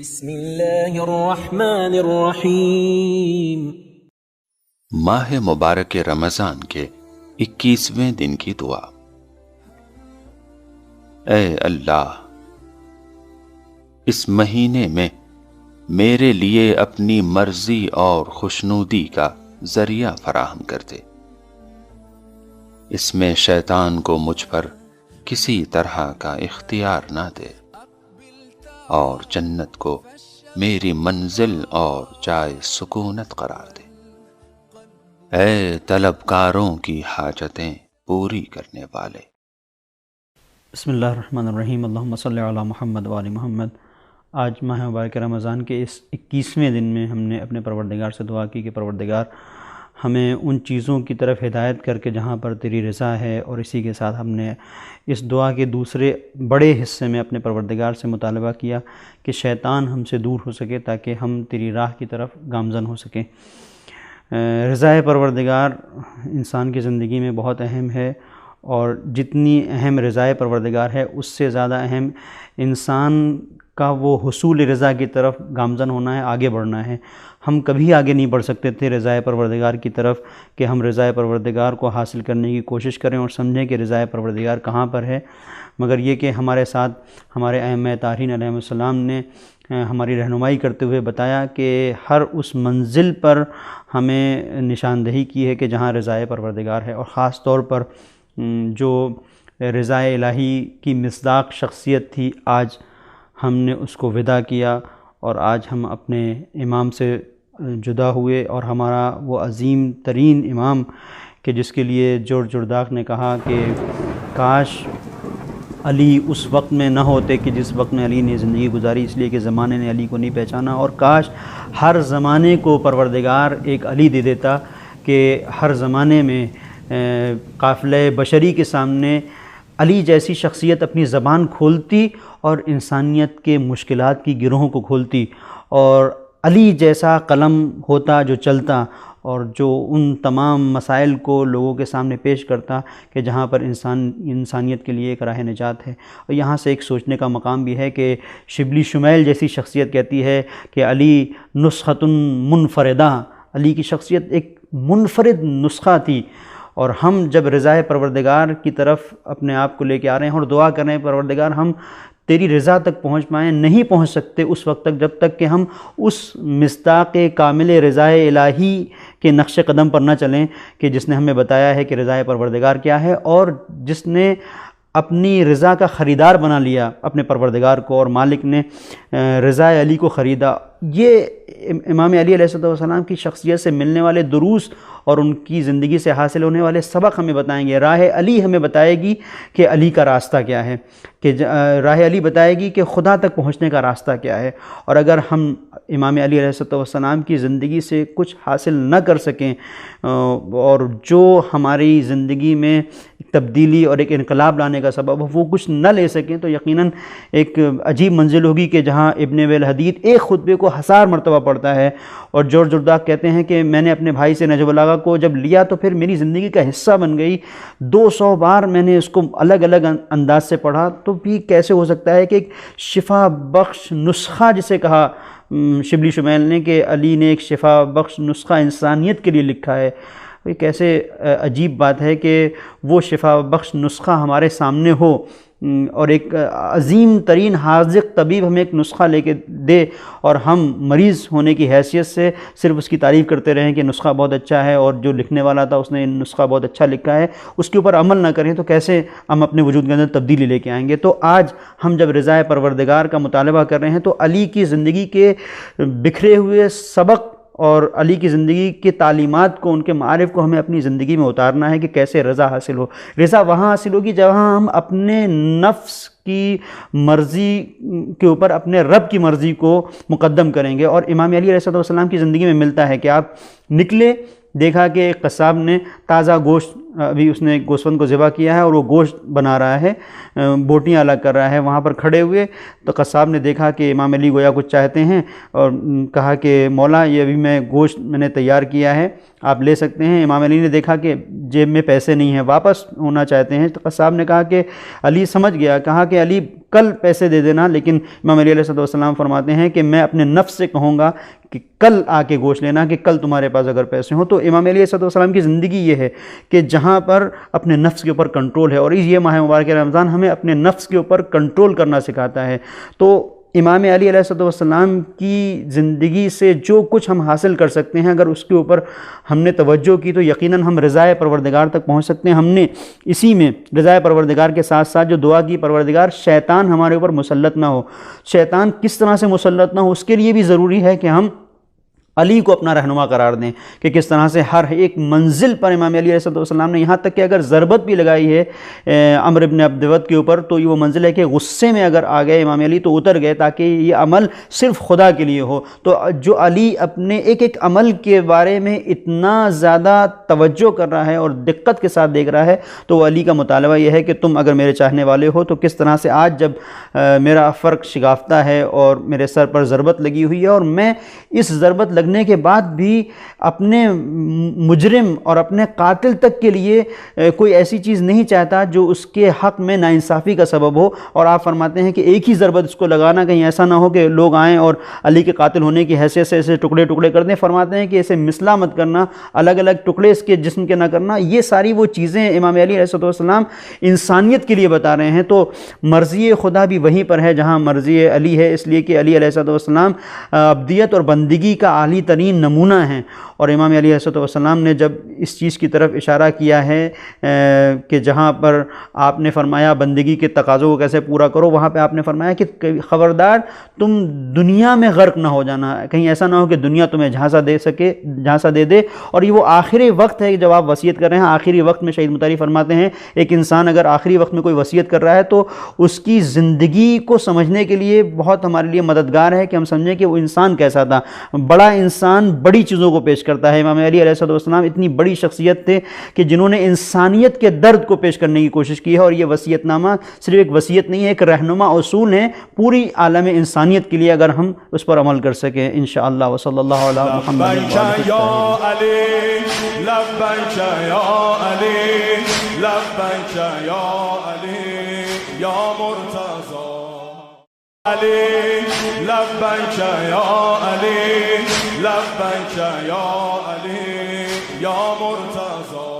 بسم اللہ الرحمن الرحیم۔ ماہ مبارک رمضان کے 21ویں دن کی دعا۔ اے اللہ، اس مہینے میں میرے لیے اپنی مرضی اور خوشنودی کا ذریعہ فراہم کر دے۔ اس میں شیطان کو مجھ پر کسی طرح کا اختیار نہ دے، اور جنت کو میری منزل اور جائے سکونت قرار دے۔ اے طلبکاروں کی حاجتیں پوری کرنے والے۔ بسم اللہ الرحمن الرحیم۔ اللہم صلی علی محمد و آل محمد۔ آج ماہ مبارک رمضان کے اس 21ویں دن میں ہم نے اپنے پروردگار سے دعا کی کہ پروردگار ہمیں ان چیزوں کی طرف ہدایت کر کے جہاں پر تیری رضا ہے، اور اسی کے ساتھ ہم نے اس دعا کے دوسرے بڑے حصے میں اپنے پروردگار سے مطالبہ کیا کہ شیطان ہم سے دور ہو سکے تاکہ ہم تیری راہ کی طرف گامزن ہو سکیں۔ رضا پروردگار انسان کی زندگی میں بہت اہم ہے، اور جتنی اہم رضا پروردگار ہے اس سے زیادہ اہم انسان کا وہ حصول رضا کی طرف گامزن ہونا ہے، آگے بڑھنا ہے۔ ہم کبھی آگے نہیں بڑھ سکتے تھے رضا پروردگار کی طرف کہ ہم رضا پروردگار کو حاصل کرنے کی کوشش کریں اور سمجھیں کہ رضا پروردگار کہاں پر ہے، مگر یہ کہ ہمارے ساتھ ہمارے ائمہ طاہرین علیہ السلام نے ہماری رہنمائی کرتے ہوئے بتایا کہ ہر اس منزل پر ہمیں نشاندہی کی ہے کہ جہاں رضا پروردگار ہے، اور خاص طور پر جو رضا الہی کی مصداق شخصیت تھی، آج ہم نے اس کو وداع کیا، اور آج ہم اپنے امام سے جدا ہوئے، اور ہمارا وہ عظیم ترین امام کہ جس کے لیے جورج جرداق نے کہا کہ کاش علی اس وقت میں نہ ہوتے کہ جس وقت میں علی نے زندگی گزاری، اس لیے کہ زمانے نے علی کو نہیں پہچانا، اور کاش ہر زمانے کو پروردگار ایک علی دے دیتا کہ ہر زمانے میں قافلہ بشری کے سامنے علی جیسی شخصیت اپنی زبان کھولتی اور انسانیت کے مشکلات کی گروہوں کو کھولتی، اور علی جیسا قلم ہوتا جو چلتا اور جو ان تمام مسائل کو لوگوں کے سامنے پیش کرتا کہ جہاں پر انسانیت کے لیے ایک راہ نجات ہے۔ اور یہاں سے ایک سوچنے کا مقام بھی ہے کہ شبلی شمیل جیسی شخصیت کہتی ہے کہ علی نسخۃ منفردہ، علی کی شخصیت ایک منفرد نسخہ تھی، اور ہم جب رضا پروردگار کی طرف اپنے آپ کو لے کے آ رہے ہیں اور دعا کر رہے ہیں پروردگار ہم تیری رضا تک پہنچ پائیں، نہیں پہنچ سکتے اس وقت تک جب تک کہ ہم اس مصداق کامل رضا الہی کے نقش قدم پر نہ چلیں کہ جس نے ہمیں بتایا ہے کہ رضا پروردگار کیا ہے، اور جس نے اپنی رضا کا خریدار بنا لیا اپنے پروردگار کو، اور مالک نے رضا علی کو خریدا۔ یہ امام علی علیہ السلام کی شخصیت سے ملنے والے دروس اور ان کی زندگی سے حاصل ہونے والے سبق ہمیں بتائیں گے۔ راہ علی ہمیں بتائے گی کہ علی کا راستہ کیا ہے، کہ راہ علی بتائے گی کہ خدا تک پہنچنے کا راستہ کیا ہے، اور اگر ہم امام علی علیہ السلام کی زندگی سے کچھ حاصل نہ کر سکیں اور جو ہماری زندگی میں تبدیلی اور ایک انقلاب لانے کا سبب ہو وہ کچھ نہ لے سکیں، تو یقیناً ایک عجیب منزل ہوگی کہ جہاں ابن ویل حدید ایک خطبے کو 1000 مرتبہ پڑھتا ہے، اور جورج جرداق کہتے ہیں کہ میں نے اپنے بھائی سے نہج البلاغہ کو جب لیا تو پھر میری زندگی کا حصہ بن گئی، 200 بار میں نے اس کو الگ الگ انداز سے پڑھا، تو بھی کیسے ہو سکتا ہے کہ ایک شفا بخش نسخہ جسے کہا شبلی شمیل نے کہ علی نے ایک شفا بخش نسخہ انسانیت کے لیے لکھا ہے۔ یہ کیسے عجیب بات ہے کہ وہ شفا بخش نسخہ ہمارے سامنے ہو، اور ایک عظیم ترین حاذق طبیب ہمیں ایک نسخہ لے کے دے، اور ہم مریض ہونے کی حیثیت سے صرف اس کی تعریف کرتے رہیں کہ نسخہ بہت اچھا ہے، اور جو لکھنے والا تھا اس نے نسخہ بہت اچھا لکھا ہے، اس کے اوپر عمل نہ کریں تو کیسے ہم اپنے وجود کے اندر تبدیلی لے کے آئیں گے۔ تو آج ہم جب رضا پروردگار کا مطالبہ کر رہے ہیں تو علی کی زندگی کے بکھرے ہوئے سبق اور علی کی زندگی کی تعلیمات کو، ان کے معارف کو ہمیں اپنی زندگی میں اتارنا ہے کہ کیسے رضا حاصل ہو۔ رضا وہاں حاصل ہوگی جہاں ہم اپنے نفس کی مرضی کے اوپر اپنے رب کی مرضی کو مقدم کریں گے، اور امام علی علیہ السلام کی زندگی میں ملتا ہے کہ آپ نکلے، دیکھا کہ ایک قصاب نے تازہ گوشت، ابھی اس نے گوسفند کو ذبح کیا ہے اور وہ گوشت بنا رہا ہے، بوٹیاں الگ کر رہا ہے، وہاں پر کھڑے ہوئے تو قصاب نے دیکھا کہ امام علی گویا کچھ چاہتے ہیں، اور کہا کہ مولا یہ ابھی گوشت میں نے تیار کیا ہے، آپ لے سکتے ہیں۔ امام علی نے دیکھا کہ جیب میں پیسے نہیں ہیں، واپس ہونا چاہتے ہیں، تو قصاب نے کہا کہ علی سمجھ گیا، کہا کہ علی کل پیسے دے دینا، لیکن امام علی علیہ السلام فرماتے ہیں کہ میں اپنے نفس سے کہوں گا کہ کل آ کے گوشت لینا، کہ کل تمہارے پاس اگر پیسے ہوں۔ تو امام علی علیہ السلام کی زندگی یہ ہے کہ جہاں پر اپنے نفس کے اوپر کنٹرول ہے، اور یہ ماہ مبارک رمضان ہمیں اپنے نفس کے اوپر کنٹرول کرنا سکھاتا ہے۔ تو امام علی علیہ السلام کی زندگی سے جو کچھ ہم حاصل کر سکتے ہیں، اگر اس کے اوپر ہم نے توجہ کی تو یقیناً ہم رضائے پروردگار تک پہنچ سکتے ہیں۔ ہم نے اسی میں رضائے پروردگار کے ساتھ ساتھ جو دعا کی، پروردگار شیطان ہمارے اوپر مسلط نہ ہو۔ شیطان کس طرح سے مسلط نہ ہو، اس کے لیے بھی ضروری ہے کہ ہم علی کو اپنا رہنما قرار دیں، کہ کس طرح سے ہر ایک منزل پر امام علی علیہ السلام نے، یہاں تک کہ اگر ضربت بھی لگائی ہے عمرو بن عبدود کے اوپر، تو یہ وہ منزل ہے کہ غصے میں اگر آ گئے امام علی تو اتر گئے، تاکہ یہ عمل صرف خدا کے لیے ہو۔ تو جو علی اپنے ایک ایک عمل کے بارے میں اتنا زیادہ توجہ کر رہا ہے اور دقت کے ساتھ دیکھ رہا ہے، تو وہ علی کا مطالبہ یہ ہے کہ تم اگر میرے چاہنے والے ہو تو کس طرح سے آج جب میرا فرق شگافتہ ہے اور میرے سر پر ضربت لگی ہوئی ہے، اور میں اس ضربت لگنے کے بعد بھی اپنے مجرم اور اپنے قاتل تک کے لیے کوئی ایسی چیز نہیں چاہتا جو اس کے حق میں ناانصافی کا سبب ہو۔ اور آپ فرماتے ہیں کہ ایک ہی ضربت اس کو لگانا، کہیں ایسا نہ ہو کہ لوگ آئیں اور علی کے قاتل ہونے کی حیثیت سے اسے ٹکڑے ٹکڑے کر دیں۔ فرماتے ہیں کہ اسے مثلا مت کرنا، الگ الگ ٹکڑے اس کے جسم کے نہ کرنا۔ یہ ساری وہ چیزیں امام علی علیہ السلام انسانیت کے لیے بتا رہے ہیں۔ تو مرضی خدا بھی وہیں پر ہے جہاں مرضی علی ہے، اس لیے کہ علی علیہ السلام عبدیت اور بندگی کا عالی ترین نمونہ ہیں۔ اور امام علی علیہ السلام نے جب اس چیز کی طرف اشارہ کیا ہے کہ جہاں پر آپ نے فرمایا بندگی کے تقاضوں کو کیسے پورا کرو، وہاں پہ آپ نے فرمایا کہ خبردار تم دنیا میں غرق نہ ہو جانا، کہیں ایسا نہ ہو کہ دنیا تمہیں جھانسا دے دے۔ اور یہ وہ آخری وقت ہے جب آپ وصیت کر رہے ہیں۔ آخری وقت میں شہید مطہری فرماتے ہیں ایک انسان اگر آخری وقت میں کوئی وصیت کر رہا ہے تو اس کی زندگی کو سمجھنے کے لیے بہت ہمارے لیے مددگار ہے کہ ہم سمجھیں کہ وہ انسان کیسا تھا۔ بڑا انسان بڑی چیزوں کو پیش کرتا ہے۔ امام علی علیہ السلام اتنی بڑی شخصیت تھے کہ جنہوں نے انسانیت کے درد کو پیش کرنے کی کوشش کی ہے، اور یہ وصیت نامہ صرف ایک وصیت نہیں ہے، ایک رہنما اصول ہے پوری عالم انسانیت کے لیے، اگر ہم اس پر عمل کر سکیں انشاءاللہ۔ وصلی اللہ علی محمد علی لبیک یا علی لبیک یا علی یا مرتضی